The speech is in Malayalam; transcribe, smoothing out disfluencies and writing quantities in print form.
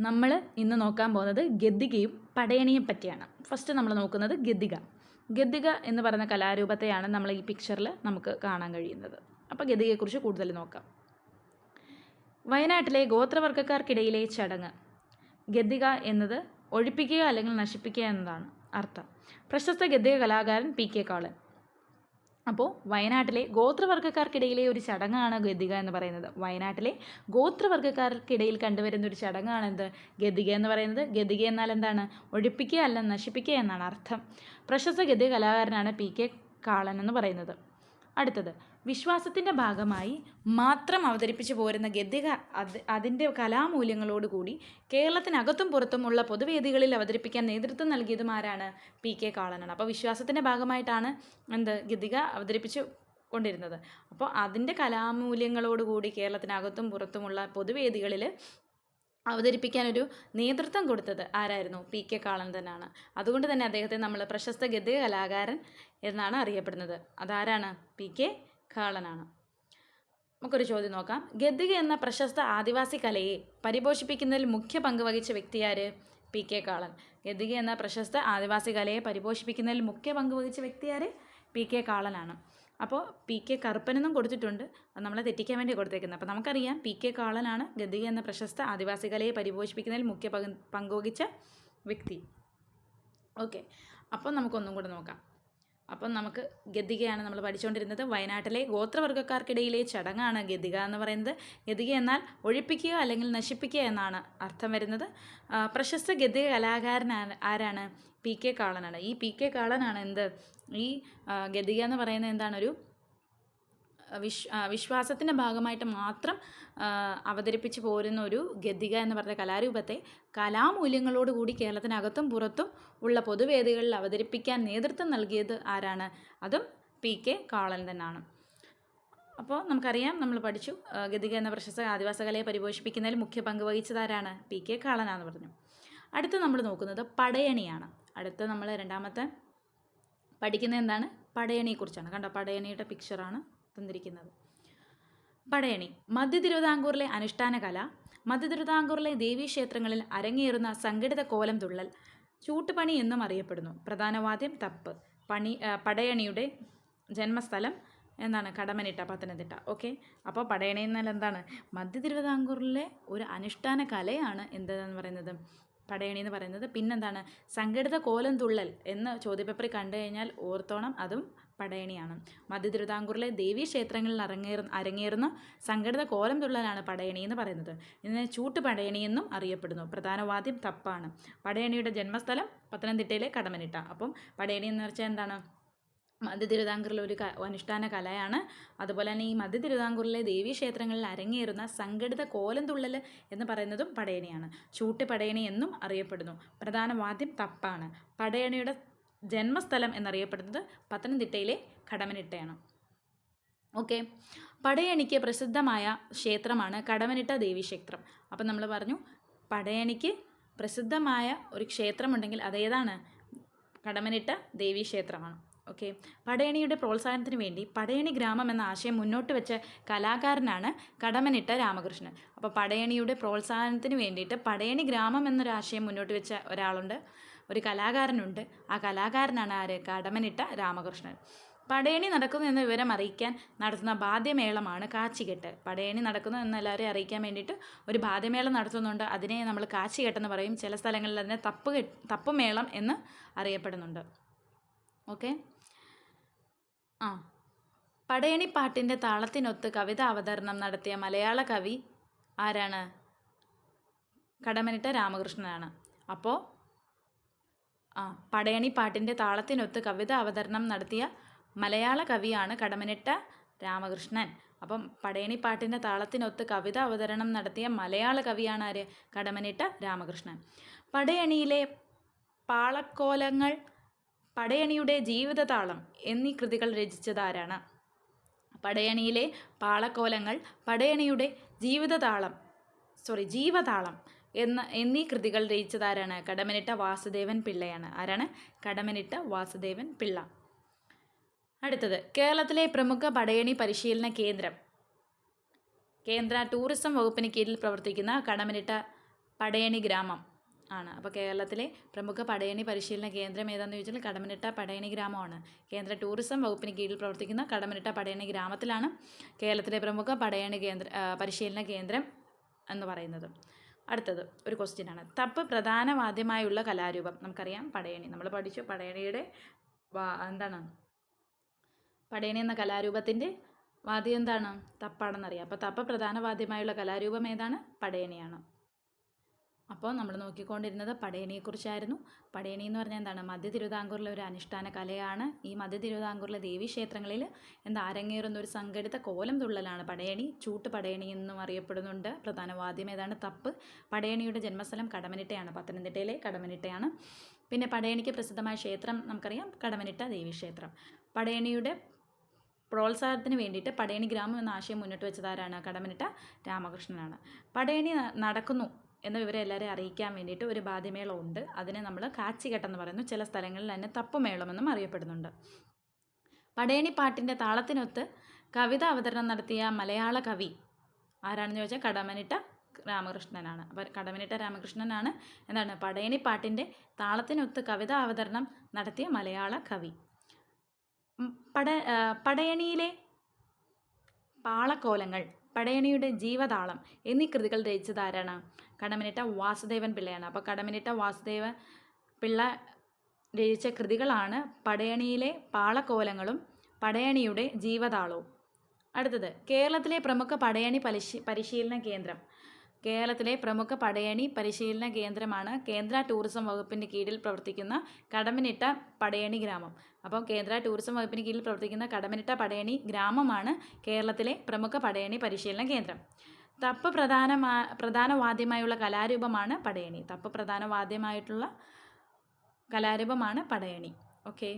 നമ്മൾ ഇന്ന് നോക്കാൻ പോകുന്നത് ഗദ്ദികയും പടയണിയും പറ്റിയാണ്. ഫസ്റ്റ് നമ്മൾ നോക്കുന്നത് ഗദ്ദിക. ഗദ്ദിക എന്ന് പറയുന്ന കലാരൂപത്തെയാണ് നമ്മൾ ഈ പിക്ചറിൽ നമുക്ക് കാണാൻ കഴിയുന്നത്. അപ്പോൾ ഗദ്ദികയെക്കുറിച്ച് കൂടുതൽ നോക്കാം. വയനാട്ടിലെ ഗോത്രവർഗ്ഗക്കാർക്കിടയിലെ ചടങ്ങ്. ഗദ്ദിക എന്നത് ഒഴിപ്പിക്കുക അല്ലെങ്കിൽ നശിപ്പിക്കുക എന്നതാണ് അർത്ഥം. പ്രശസ്ത ഗദ്ദിക കലാകാരൻ PK കാളൻ. അപ്പോൾ വയനാട്ടിലെ ഗോത്രവർഗ്ഗക്കാർക്കിടയിലെ ഒരു ചടങ്ങാണ് ഗദ്ദിക എന്ന് പറയുന്നത്. വയനാട്ടിലെ ഗോത്രവർഗ്ഗക്കാർക്കിടയിൽ കണ്ടുവരുന്ന ഒരു ചടങ്ങാണ് എന്ത് ഗദ്ദിക എന്ന് പറയുന്നത്. ഗദ്ദിക എന്നാൽ എന്താണ്? ഒഴിപ്പിക്കുക അല്ല നശിപ്പിക്കുക എന്നാണ് അർത്ഥം. പ്രശസ്ത ഗദ്ദിക കലാകാരനാണ് PK കാളൻ എന്ന് പറയുന്നത്. അടുത്തത്, വിശ്വാസത്തിൻ്റെ ഭാഗമായി മാത്രം അവതരിപ്പിച്ചു പോരുന്ന ഗദ്ദിക അതിൻ്റെ കലാമൂല്യങ്ങളോടുകൂടി കേരളത്തിനകത്തും പുറത്തുമുള്ള പൊതുവേദികളിൽ അവതരിപ്പിക്കാൻ നേതൃത്വം നൽകിയതും ആരാണ്? PK കാളനാണ്. അപ്പോൾ വിശ്വാസത്തിൻ്റെ ഭാഗമായിട്ടാണ് ഗദ്ദിക അവതരിപ്പിച്ചു കൊണ്ടിരുന്നത്. അപ്പോൾ അതിൻ്റെ കലാമൂല്യങ്ങളോടുകൂടി കേരളത്തിനകത്തും പുറത്തുമുള്ള പൊതുവേദികളിൽ അവതരിപ്പിക്കാനൊരു നേതൃത്വം കൊടുത്തത് ആരായിരുന്നു? PK കാളൻ തന്നെയാണ്. അതുകൊണ്ട് തന്നെ അദ്ദേഹത്തെ നമ്മൾ പ്രശസ്ത ഗദ്ദിക കലാകാരൻ എന്നാണ് അറിയപ്പെടുന്നത്. അതാരാണ്? PK കാളനാണ്. നമുക്കൊരു ചോദ്യം നോക്കാം. ഗദ്ദിക എന്ന പ്രശസ്ത ആദിവാസി കലയെ പരിപോഷിപ്പിക്കുന്നതിൽ മുഖ്യ പങ്ക് വഹിച്ച വ്യക്തിയാര്? PK കാളൻ. ഗദ്ദിക എന്ന പ്രശസ്ത ആദിവാസി കലയെ പരിപോഷിപ്പിക്കുന്നതിൽ മുഖ്യ പങ്ക് വഹിച്ച വ്യക്തിയാര്? PK കാളനാണ്. അപ്പോൾ PK കറുപ്പനെന്നും കൊടുത്തിട്ടുണ്ട്, അത് നമ്മളെ തെറ്റിക്കാൻ വേണ്ടി കൊടുത്തേക്കുന്നത്. അപ്പോൾ നമുക്കറിയാം PK കാളനാണ് ഗദ്ദിക എന്ന പ്രശസ്ത ആദിവാസി കലയെ പരിപോഷിപ്പിക്കുന്നതിൽ മുഖ്യ പങ്കുവഹിച്ച വ്യക്തി. ഓക്കെ, അപ്പോൾ നമുക്കൊന്നും കൂടെ നോക്കാം. അപ്പം നമുക്ക് ഗദ്ദികയാണ് നമ്മൾ പഠിച്ചുകൊണ്ടിരുന്നത്. വയനാട്ടിലെ ഗോത്രവർഗ്ഗക്കാർക്കിടയിലെ ചടങ്ങാണ് ഗദ്ദിക എന്ന് പറയുന്നത്. ഗദ്ദിക എന്നാൽ ഒഴിപ്പിക്കുക അല്ലെങ്കിൽ നശിപ്പിക്കുക എന്നാണ് അർത്ഥം വരുന്നത്. പ്രശസ്ത ഗദ്ദിക കലാകാരൻ ആരാണ്? PK കാളനാണ്. ഈ PK കാളനാണ് ഈ ഗദ്ദിക എന്ന് പറയുന്നത് എന്താണ്? ഒരു വിശ്വാസത്തിൻ്റെ ഭാഗമായിട്ട് മാത്രം അവതരിപ്പിച്ച് പോരുന്ന ഒരു ഗദ്ദിക എന്ന് പറഞ്ഞ കലാരൂപത്തെ കലാമൂല്യങ്ങളോടുകൂടി കേരളത്തിനകത്തും പുറത്തും ഉള്ള പൊതുവേദികളിൽ അവതരിപ്പിക്കാൻ നേതൃത്വം നൽകിയത് ആരാണ്? അതും PK കാളൻ തന്നെയാണ്. അപ്പോൾ നമുക്കറിയാം, നമ്മൾ പഠിച്ചു, ഗദ്ദിക എന്ന പ്രശസ്ത ആദിവാസി കലയെ പരിപോഷിപ്പിക്കുന്നതിൽ മുഖ്യ പങ്ക് വഹിച്ചത് ആരാണ്? PK കാളനാണെന്ന് പറഞ്ഞു. അടുത്ത് നമ്മൾ നോക്കുന്നത് പടയണിയാണ്. അടുത്ത് നമ്മൾ രണ്ടാമത്തെ പഠിക്കുന്നത് എന്താണ്? പടയണിയെക്കുറിച്ചാണ്. കണ്ടോ, പടയണിയുടെ പിക്ചറാണ് തന്നിരിക്കുന്നത്. പടയണി മധ്യ തിരുവിതാംകൂറിലെ അനുഷ്ഠാന കല. മധ്യ തിരുവിതാംകൂറിലെ ദേവീക്ഷേത്രങ്ങളിൽ അരങ്ങേറുന്ന സംഘടിത കോലം തുള്ളൽ ചൂട്ടുപണി എന്നും അറിയപ്പെടുന്നു. പ്രധാനവാദ്യം തപ്പ്. പടയണിയുടെ ജന്മസ്ഥലം എന്താണ്? കടമനിട്ട, പത്തനംതിട്ട. ഓക്കെ, അപ്പോൾ പടയണി എന്നാൽ എന്താണ്? മധ്യ തിരുവിതാംകൂറിലെ ഒരു അനുഷ്ഠാന കലയാണ് എന്തെന്ന് പറയുന്നത്? പടയണി എന്ന് പറയുന്നത്. പിന്നെന്താണ്? സംഘടിത കോലം തുള്ളൽ എന്ന് ചോദ്യപേപ്പറിൽ കണ്ടു കഴിഞ്ഞാൽ ഓർത്തോണം, അതും പടയണിയാണ്. മധ്യ തിരുവിതാംകൂറിലെ ദേവീക്ഷേത്രങ്ങളിൽ അരങ്ങേറുന്ന സംഘടിത കോലം തുള്ളലാണ് പടയണി എന്ന് പറയുന്നത്. ഇതിനെ ചൂട്ടുപടയണി എന്നും അറിയപ്പെടുന്നു. പ്രധാനവാദ്യം തപ്പാണ്. പടയണിയുടെ ജന്മസ്ഥലം പത്തനംതിട്ടയിലെ കടമനിട്ട. അപ്പം പടയണി എന്ന് വെച്ചാൽ എന്താണ്? മധ്യ തിരുവിതാംകൂറിലെ ഒരു അനുഷ്ഠാന കലയാണ്. അതുപോലെ തന്നെ ഈ മധ്യ തിരുവിതാംകൂറിലെ ദേവീക്ഷേത്രങ്ങളിൽ അരങ്ങേറുന്ന സംഘടിത കോലം തുള്ളൽ എന്ന് പറയുന്നതും പടയണിയാണ്. ചൂട്ട് പടയണി എന്നും അറിയപ്പെടുന്നു. പ്രധാന വാദ്യം തപ്പാണ്. പടയണിയുടെ ജന്മസ്ഥലം എന്നറിയപ്പെടുന്നത് പത്തനംതിട്ടയിലെ കടമനിട്ടയാണ്. ഓക്കെ, പടയണിക്ക് പ്രസിദ്ധമായ ക്ഷേത്രമാണ് കടമനിട്ട ദേവീക്ഷേത്രം. അപ്പം നമ്മൾ പറഞ്ഞു, പടയണിക്ക് പ്രസിദ്ധമായ ഒരു ക്ഷേത്രമുണ്ടെങ്കിൽ അതേതാണ്? കടമനിട്ട ദേവീക്ഷേത്രമാണ്. ഓക്കെ, പടയണിയുടെ പ്രോത്സാഹനത്തിന് വേണ്ടി പടയണി ഗ്രാമം എന്ന ആശയം മുന്നോട്ട് വെച്ച കലാകാരനാണ് കടമനിട്ട രാമകൃഷ്ണൻ. അപ്പോൾ പടയണിയുടെ പ്രോത്സാഹനത്തിന് വേണ്ടിയിട്ട് പടയണി ഗ്രാമം എന്നൊരു ആശയം മുന്നോട്ട് വെച്ച ഒരാളുണ്ട്, ഒരു കലാകാരനുണ്ട്. ആ കലാകാരനാണ് ആര്? കടമനിട്ട രാമകൃഷ്ണൻ. പടയണി നടക്കുന്നു എന്ന വിവരം അറിയിക്കാൻ നടത്തുന്ന വാദ്യമേളമാണ് കാച്ചികെട്ട്. പടയണി നടക്കുന്നു എന്ന് എല്ലാവരെയും അറിയിക്കാൻ വേണ്ടിയിട്ട് ഒരു വാദ്യമേളം നടത്തുന്നുണ്ട്. അതിനെ നമ്മൾ കാച്ചികെട്ടെന്ന് പറയും. ചില സ്ഥലങ്ങളിൽ അതിനെ തപ്പുമേളം എന്ന് അറിയപ്പെടുന്നുണ്ട്. ഓക്കെ, പടയണി പാട്ടിൻ്റെ താളത്തിനൊത്ത് കവിത അവതരണം നടത്തിയ മലയാള കവി ആരാണ്? കടമനിട്ട രാമകൃഷ്ണനാണ്. അപ്പോൾ പടയണി പാട്ടിൻ്റെ താളത്തിനൊത്ത് കവിത അവതരണം നടത്തിയ മലയാള കവിയാണ് കടമനിട്ട രാമകൃഷ്ണൻ. അപ്പം പടയണി പാട്ടിൻ്റെ താളത്തിനൊത്ത് കവിത അവതരണം നടത്തിയ മലയാള കവിയാണ് ആര്? കടമനിട്ട രാമകൃഷ്ണൻ. പടയണിയിലെ പാളക്കോലങ്ങൾ, പടയണിയുടെ ജീവിതതാളം എന്നീ കൃതികൾ രചിച്ചത് ആരാണ്? പടയണിയിലെ പാളക്കോലങ്ങൾ, പടയണിയുടെ ജീവതാളം എന്നീ കൃതികൾ രചിച്ചത് ആരാണ്? കടമനിട്ട വാസുദേവൻ പിള്ളയാണ്. ആരാണ്? കടമനിട്ട വാസുദേവൻ പിള്ള. അടുത്തത്, കേരളത്തിലെ പ്രമുഖ പടയണി പരിശീലന കേന്ദ്രം. കേന്ദ്ര ടൂറിസം വകുപ്പിന് കീഴിൽ പ്രവർത്തിക്കുന്ന കടമനിട്ട പടയണി ഗ്രാമം ആണ്. അപ്പോൾ കേരളത്തിലെ പ്രമുഖ പടയണി പരിശീലന കേന്ദ്രം ഏതാണെന്ന് ചോദിച്ചാൽ കടമ്മനിട്ട പടയണി ഗ്രാമമാണ്. കേന്ദ്ര ടൂറിസം വകുപ്പിന് കീഴിൽ പ്രവർത്തിക്കുന്ന കടമ്മനിട്ട പടയണി ഗ്രാമത്തിലാണ് കേരളത്തിലെ പ്രമുഖ പടയണി പരിശീലന കേന്ദ്രം എന്ന് പറയുന്നത്. അടുത്തത് ഒരു ക്വസ്റ്റ്യനാണ്. തപ്പ് പ്രധാന വാദ്യമായുള്ള കലാരൂപം. നമുക്കറിയാം പടയണി, നമ്മൾ പഠിച്ചു. പടയണിയുടെ എന്താണ്, പടയണി എന്ന കലാരൂപത്തിൻ്റെ വാദ്യം എന്താണ്? തപ്പാണെന്നറിയാം. അപ്പോൾ തപ്പ് പ്രധാന വാദ്യമായുള്ള കലാരൂപം ഏതാണ്? പടയണിയാണ്. അപ്പോൾ നമ്മൾ നോക്കിക്കൊണ്ടിരുന്നത് പടയണിയെക്കുറിച്ചായിരുന്നു. പടയണി എന്ന് പറഞ്ഞാൽ എന്താണ്? മധ്യ തിരുവിതാംകൂറിലെ ഒരു അനുഷ്ഠാന കലയാണ്. ഈ മധ്യ തിരുവിതാംകൂറിലെ ദേവീക്ഷേത്രങ്ങളിൽ അരങ്ങേറുന്ന ഒരു സംഘടിത കോലം തുള്ളലാണ് പടയണി. ചൂട്ട് പടയണി എന്നും അറിയപ്പെടുന്നുണ്ട്. പ്രധാന വാദ്യം ഏതാണ്? തപ്പ്. പടയണിയുടെ ജന്മസ്ഥലം കടമ്മനിട്ടയാണ്, പത്തനംതിട്ടയിലെ കടമ്മനിട്ടയാണ്. പിന്നെ പടയണിക്ക് പ്രസിദ്ധമായ ക്ഷേത്രം നമുക്കറിയാം, കടമ്മനിട്ട ദേവീക്ഷേത്രം. പടയണിയുടെ പ്രോത്സാഹനത്തിന് വേണ്ടിയിട്ട് പടയണി ഗ്രാമം എന്ന ആശയം മുന്നോട്ട് വെച്ചതാരാണ്? കടമ്മനിട്ട രാമകൃഷ്ണനാണ്. പടയണി നടക്കുന്നു എന്ന വിവരം എല്ലാവരെയും അറിയിക്കാൻ വേണ്ടിയിട്ട് ഒരു വാദ്യമേളം ഉണ്ട്. അതിനെ നമ്മൾ കാച്ചികെട്ടെന്ന് പറയുന്നു. ചില സ്ഥലങ്ങളിൽ തന്നെ തപ്പുമേളമെന്നും അറിയപ്പെടുന്നുണ്ട്. പടയണി പാട്ടിൻ്റെ താളത്തിനൊത്ത് കവിത അവതരണം നടത്തിയ മലയാള കവി ആരാണെന്ന് ചോദിച്ചാൽ കടമ്മനിട്ട രാമകൃഷ്ണനാണ്. അപ്പോൾ കടമ്മനിട്ട രാമകൃഷ്ണനാണ് എന്താണ്? പടയണി പാട്ടിൻ്റെ താളത്തിനൊത്ത് കവിത അവതരണം നടത്തിയ മലയാള കവി. പടയണിയിലെ പാളക്കോലങ്ങൾ, പടയണിയുടെ ജീവതാളം എന്നീ കൃതികൾ രചിച്ചത് ആരാണ്? കടമ്മനിട്ട വാസുദേവൻ പിള്ളയാണ്. അപ്പോൾ കടമ്മനിട്ട വാസുദേവ പിള്ള രചിച്ച കൃതികളാണ് പടയണിയിലെ പാളക്കോലങ്ങളും പടയണിയുടെ ജീവതാളവും. അടുത്തത് കേരളത്തിലെ പ്രമുഖ പടയണി പരിശീലന കേന്ദ്രം. കേരളത്തിലെ പ്രമുഖ പടയണി പരിശീലന കേന്ദ്രമാണ് കേന്ദ്ര ടൂറിസം വകുപ്പിൻ്റെ കീഴിൽ പ്രവർത്തിക്കുന്ന കടമ്മനിട്ട പടയണി ഗ്രാമം. അപ്പോൾ കേന്ദ്ര ടൂറിസം വകുപ്പിന് കീഴിൽ പ്രവർത്തിക്കുന്ന കടമ്മനിട്ട പടയണി ഗ്രാമമാണ് കേരളത്തിലെ പ്രമുഖ പടയണി പരിശീലന കേന്ദ്രം. തപ്പ് പ്രധാന വാദ്യമായുള്ള കലാരൂപമാണ് പടയണി. തപ്പ് പ്രധാന വാദ്യമായിട്ടുള്ള കലാരൂപമാണ് പടയണി. ഓക്കെ.